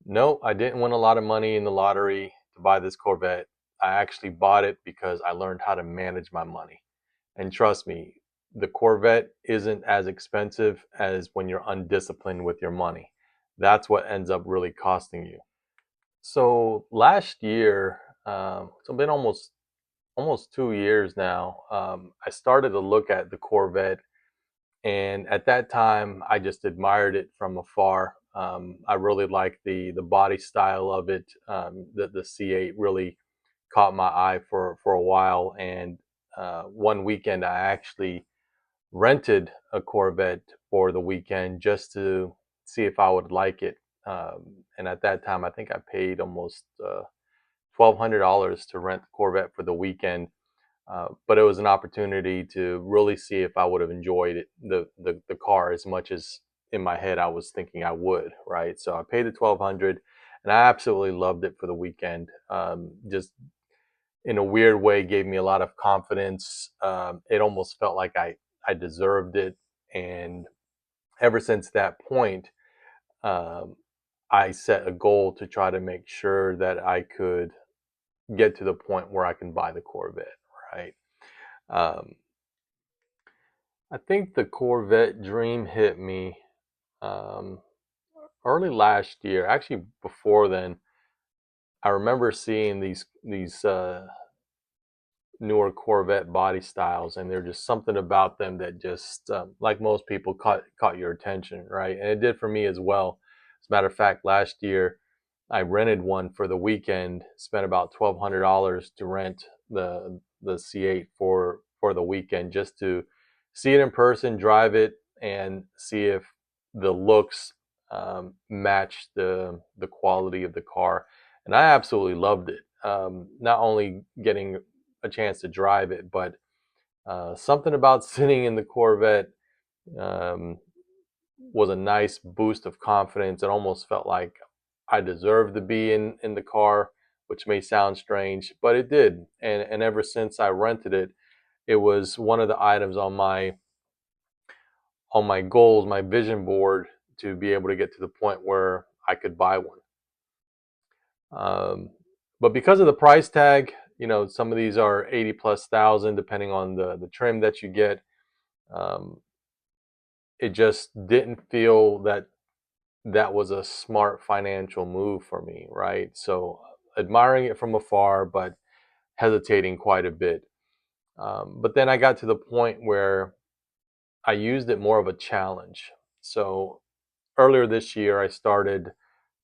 No, I didn't win a lot of money in the lottery to buy this Corvette. I actually bought it because I learned how to manage my money. And trust me, the Corvette isn't as expensive as when you're undisciplined with your money. That's what ends up really costing you. So last year, it's been almost 2 years now. I started to look at the Corvette, and at that time, I just admired it from afar. I really liked the body style of it. The C8 really caught my eye for a while, and one weekend I actually rented a Corvette for the weekend just to see if I would like it. And at that time, I think I paid almost $1,200 to rent the Corvette for the weekend. But it was an opportunity to really see if I would have enjoyed it, the car as much as in my head I was thinking I would, right? So I paid the 1,200, and I absolutely loved it for the weekend. Just in a weird way, gave me a lot of confidence. It almost felt like I deserved it, and ever since that point, um, I set a goal to try to make sure that I could get to the point where I can buy the Corvette, right? Um, I think the Corvette dream hit me um, early last year. Actually, before then, I remember seeing these newer Corvette body styles, and there's just something about them that just, like most people, caught your attention, right? And it did for me as well. As a matter of fact, last year I rented one for the weekend. Spent about $1,200 to rent the C8 for the weekend just to see it in person, drive it, and see if the looks match the quality of the car. And I absolutely loved it. Not only getting a chance to drive it, but something about sitting in the Corvette um, was a nice boost of confidence. It almost felt like I deserved to be in the car, which may sound strange, but it did. And ever since I rented it, it was one of the items on my goals, my vision board, to be able to get to the point where I could buy one. Um, but because of the price tag, some of these are 80 plus thousand, depending on the trim that you get. Um, it just didn't feel that that was a smart financial move for me, right? So admiring it from afar, but hesitating quite a bit. But then I got to the point where I used it more of a challenge. So earlier this year, I started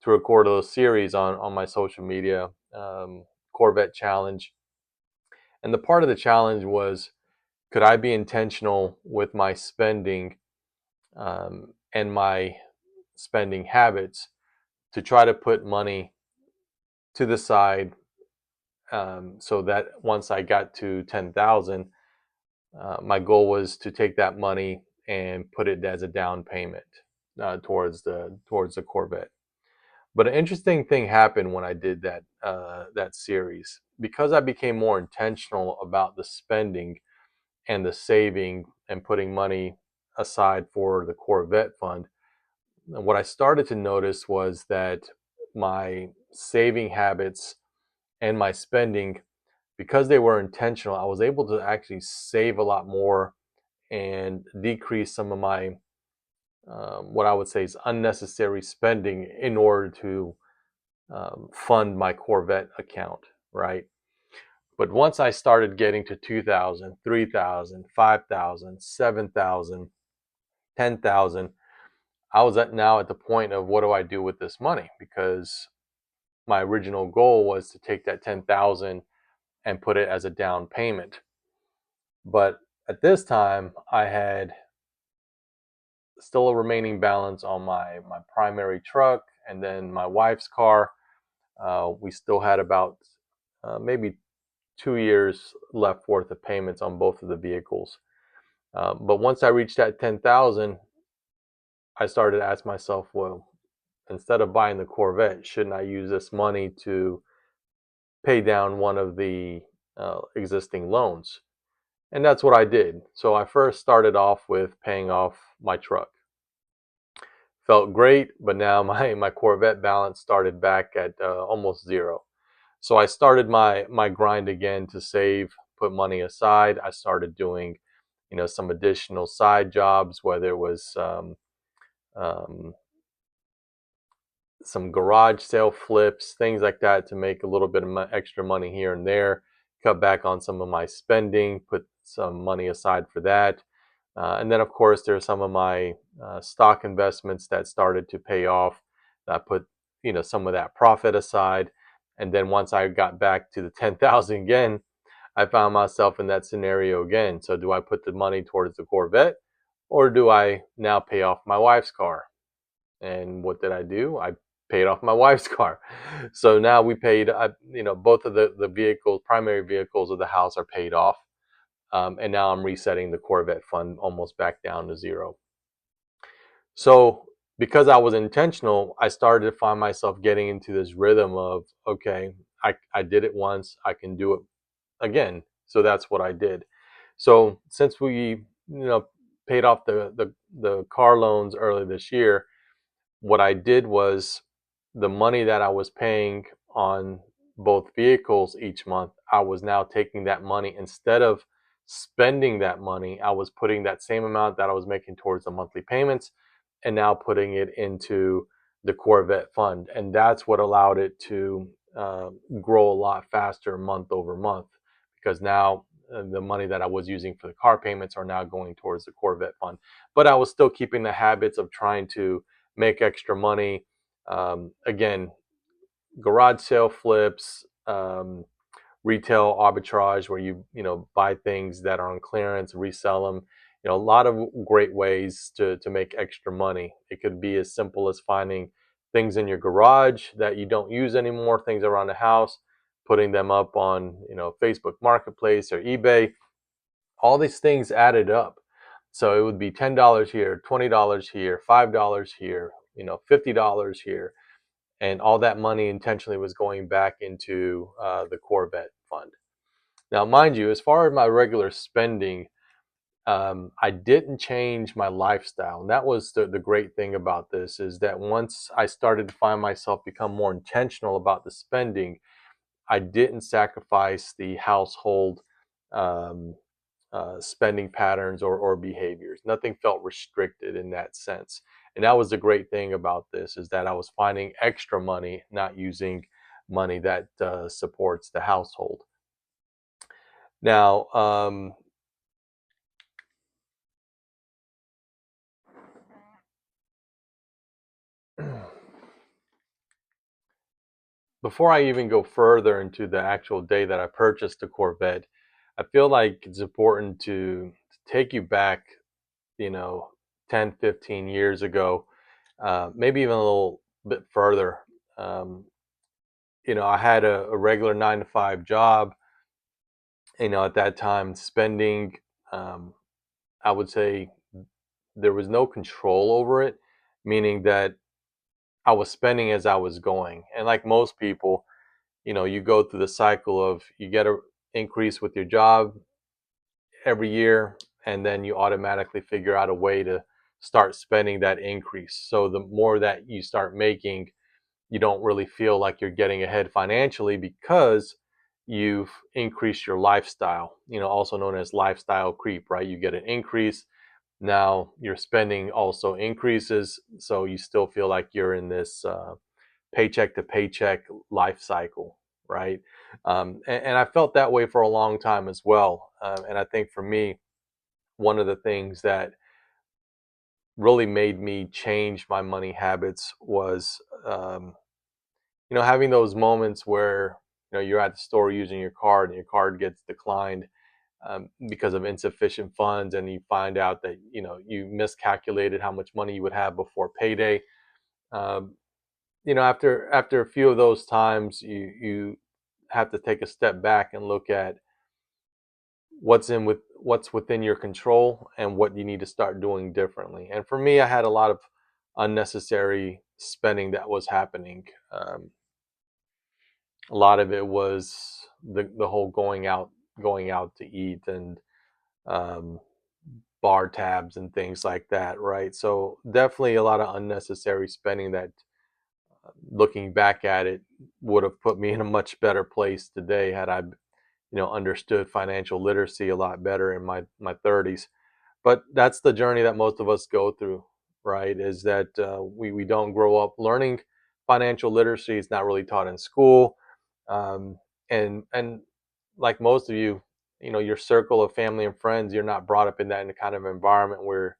to record a series on my social media, Corvette Challenge. And the part of the challenge was, could I be intentional with my spending and my spending habits to try to put money to the side, so that once I got to 10,000, my goal was to take that money and put it as a down payment towards the Corvette. But an interesting thing happened when I did that series, because I became more intentional about the spending and the saving and putting money aside for the Corvette fund. What I started to notice was that my saving habits and my spending, because they were intentional, I was able to actually save a lot more and decrease some of my what I would say is unnecessary spending in order to fund my Corvette account, right? But once I started getting to 2,000, 3,000, 5,000, 7,000, 10,000, I was now at the point of, what do I do with this money? Because my original goal was to take that 10,000 and put it as a down payment. But at this time, I had still a remaining balance on my primary truck, and then my wife's car. We still had about maybe 2 years left worth of payments on both of the vehicles. But once I reached that 10,000, I started to ask myself, well, instead of buying the Corvette, shouldn't I use this money to pay down one of the existing loans? And that's what I did. So I first started off with paying off my truck. felt great, but now my Corvette balance started back at almost zero. So I started my grind again to save, put money aside. I started doing, some additional side jobs, whether it was um, some garage sale flips, things like that, to make a little bit of extra money here and there. Cut back on some of my spending, put some money aside for that. And then, of course, there's some of my stock investments that started to pay off. I put, some of that profit aside. And then once I got back to the 10,000 again, I found myself in that scenario again. So do I put the money towards the Corvette, or do I now pay off my wife's car? And what did I do? I paid off my wife's car. So now we paid, both of the vehicles, primary vehicles of the house are paid off. And now I'm resetting the Corvette fund almost back down to zero. So because I was intentional, I started to find myself getting into this rhythm of, okay, I did it once, I can do it again. So that's what I did. So since we, paid off the car loans early this year, what I did was, the money that I was paying on both vehicles each month, I was now taking that money, instead of spending that money, I was putting that same amount that I was making towards the monthly payments, and now putting it into the Corvette fund. And that's what allowed it to grow a lot faster month over month, because now the money that I was using for the car payments are now going towards the Corvette fund. But I was still keeping the habits of trying to make extra money. Again, garage sale flips, retail arbitrage, where you buy things that are on clearance, resell them. A lot of great ways to make extra money. It could be as simple as finding things in your garage that you don't use anymore, things around the house, putting them up on Facebook Marketplace or eBay. All these things added up. So it would be $10 here, $20 here, $5 here, $50 here. And all that money intentionally was going back into the Corvette fund. Now, mind you, as far as my regular spending, I didn't change my lifestyle. And that was the great thing about this, is that once I started to find myself become more intentional about the spending, I didn't sacrifice the household um, spending patterns or behaviors. Nothing felt restricted in that sense. And that was the great thing about this, is that I was finding extra money, not using money that supports the household. Now, before I even go further into the actual day that I purchased the Corvette, I feel like it's important to take you back, you know, 10, 15 years ago, maybe even a little bit further. Um, I had a regular 9 to 5 job. At that time, spending, um, I would say there was no control over it, meaning that I was spending as I was going. And like most people, you go through the cycle of, you get a increase with your job every year, and then you automatically figure out a way to start spending that increase. So the more that you start making, you don't really feel like you're getting ahead financially, because you've increased your lifestyle, also known as lifestyle creep, right? You get an increase. Now your spending also increases. So you still feel like you're in this paycheck to paycheck life cycle, right? And I felt that way for a long time as well. And I think for me, one of the things that really made me change my money habits was, having those moments where, you're at the store using your card, and your card gets declined because of insufficient funds, and you find out that you miscalculated how much money you would have before payday. Um, after a few of those times, you have to take a step back and look at what's within your control, and what you need to start doing differently. And for me, I had a lot of unnecessary spending that was happening. A lot of it was the whole going out to eat, and um, bar tabs and things like that, right? So definitely a lot of unnecessary spending that, looking back at it, would have put me in a much better place today had I, understood financial literacy a lot better in my 30s. But that's the journey that most of us go through, right? Is that we don't grow up learning financial literacy. It's not really taught in school, um, and like most of you, your circle of family and friends, you're not brought up in that kind of environment where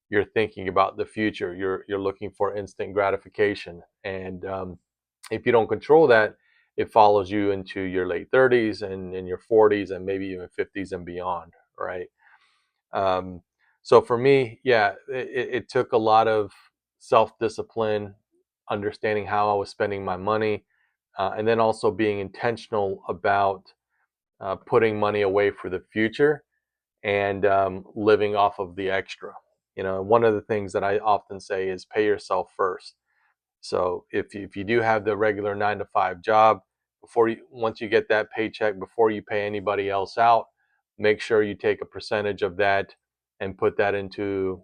you're thinking about the future. You're looking for instant gratification, and if you don't control that, it follows you into your late 30s and in your 40s and maybe even 50s and beyond, right? Um, so for me, yeah, it took a lot of self-discipline, understanding how I was spending my money, and then also being intentional about putting money away for the future and living off of the extra. One of the things that I often say is pay yourself first. So if you do have the regular 9 to 5 job, once you get that paycheck, before you pay anybody else out, make sure you take a percentage of that and put that into,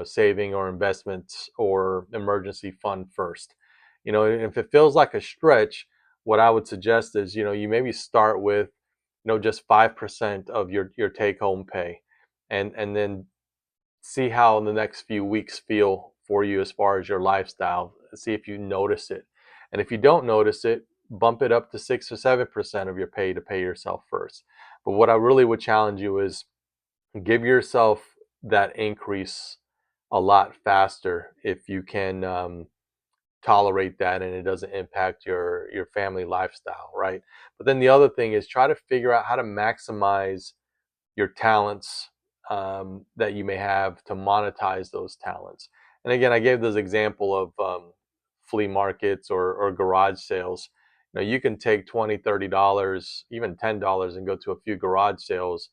saving or investments or emergency fund first. If it feels like a stretch, what I would suggest is, you maybe start with, just 5% of your take home pay, and then see how the next few weeks feel for you as far as your lifestyle. See if you notice it. And if you don't notice it, bump it up to 6 or 7% of your pay to pay yourself first. But what I really would challenge you is give yourself that increase a lot faster if you can tolerate that and it doesn't impact your family lifestyle, right? But then the other thing is try to figure out how to maximize your talents, that you may have, to monetize those talents. And again, I gave this example of flea markets or garage sales. You can take 20, $30, even $10 and go to a few garage sales,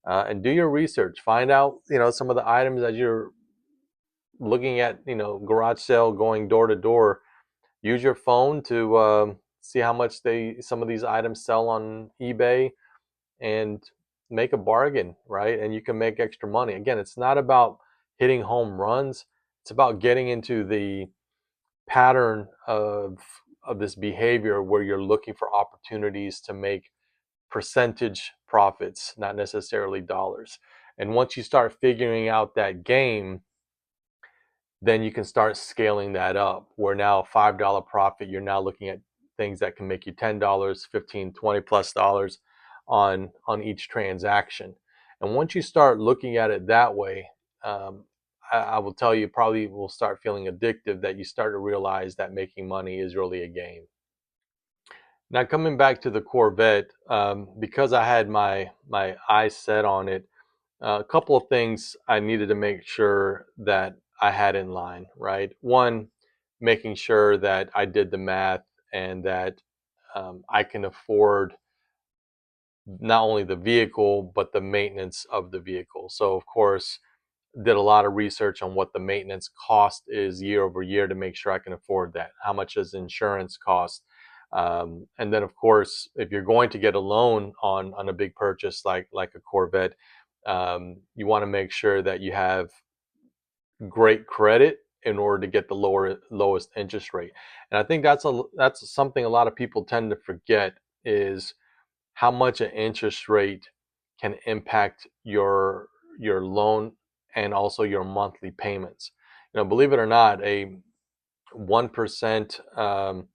and do your research. Find out, some of the items that you're looking at, garage sale, going door to door. Use your phone to see how much some of these items sell on eBay, and make a bargain, right? And you can make extra money. Again, it's not about hitting home runs. It's about getting into the pattern of this behavior where you're looking for opportunities to make percentage profits, not necessarily dollars. And once you start figuring out that game, then you can start scaling that up, where now a $5 profit, you're now looking at things that can make you $10, 15, 20 plus dollars on each transaction. And once you start looking at it that way, I will tell you, probably will start feeling addictive, that you start to realize that making money is really a game. Now, coming back to the Corvette, because I had my eyes set on it, a couple of things I needed to make sure that I had in line, right? One, making sure that I did the math and that I can afford not only the vehicle, but the maintenance of the vehicle. So, of course, did a lot of research on what the maintenance cost is year over year to make sure I can afford that. How much does insurance cost? And then, of course, if you're going to get a loan on a big purchase like a Corvette, you want to make sure that you have great credit in order to get the lowest interest rate. And I think that's something a lot of people tend to forget, is how much an interest rate can impact your loan and also your monthly payments. Believe it or not, a 1%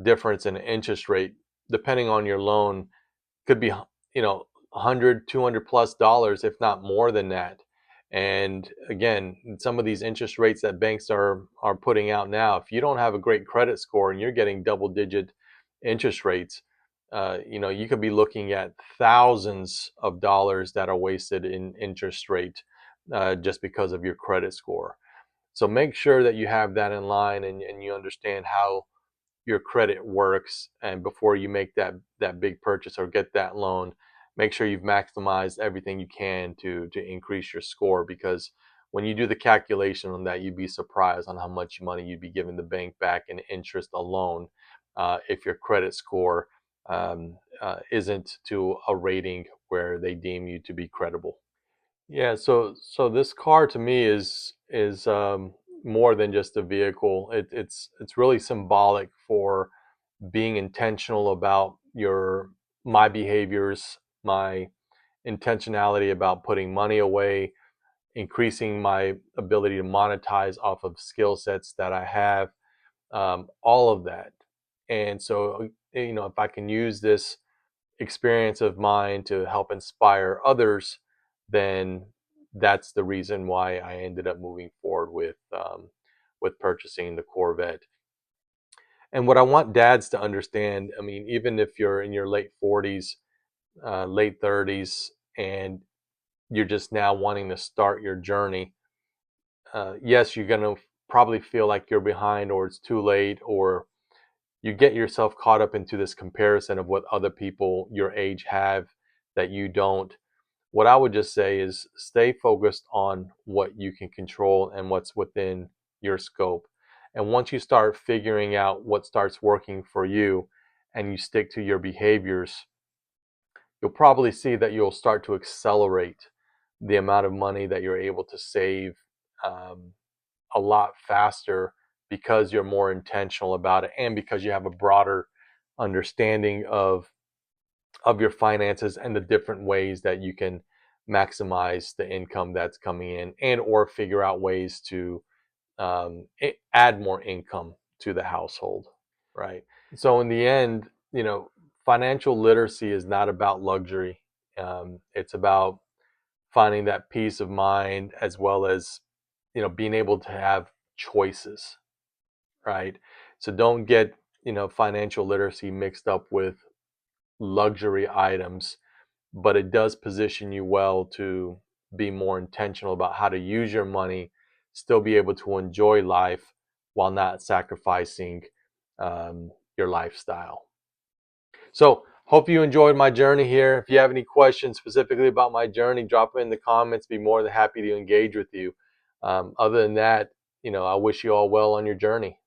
difference in interest rate, depending on your loan, could be 100, 200 plus dollars, if not more than that. And again, some of these interest rates that banks are putting out now, if you don't have a great credit score and you're getting double digit interest rates, you could be looking at thousands of dollars that are wasted in interest rate, just because of your credit score. So make sure that you have that in line, and you understand how your credit works. And before you make that big purchase or get that loan, make sure you've maximized everything you can to increase your score, because when you do the calculation on that, you'd be surprised on how much money you'd be giving the bank back in interest alone, if your credit score isn't to a rating where they deem you to be credible. Yeah, so this car to me is more than just a vehicle. It's really symbolic for being intentional about your my behaviors, my intentionality about putting money away, increasing my ability to monetize off of skill sets that I have, all of that. And so, if I can use this experience of mine to help inspire others, then that's the reason why I ended up moving forward with purchasing the Corvette. And what I want dads to understand, I mean, even if you're in your late 40s, late 30s, and you're just now wanting to start your journey, yes, you're going to probably feel like you're behind or it's too late, or you get yourself caught up into this comparison of what other people your age have that you don't. What I would just say is stay focused on what you can control and what's within your scope. And once you start figuring out what starts working for you and you stick to your behaviors, you'll probably see that you'll start to accelerate the amount of money that you're able to save, um, a lot faster, because you're more intentional about it and because you have a broader understanding of your finances and the different ways that you can maximize the income that's coming in, and or figure out ways to add more income to the household, right? So in the end, financial literacy is not about luxury. It's about finding that peace of mind, as well as being able to have choices, right? So don't get financial literacy mixed up with luxury items, but it does position you well to be more intentional about how to use your money, still be able to enjoy life while not sacrificing your lifestyle. So, hope you enjoyed my journey here. If you have any questions specifically about my journey, drop them in the comments. Be more than happy to engage with you. Other than that, I wish you all well on your journey.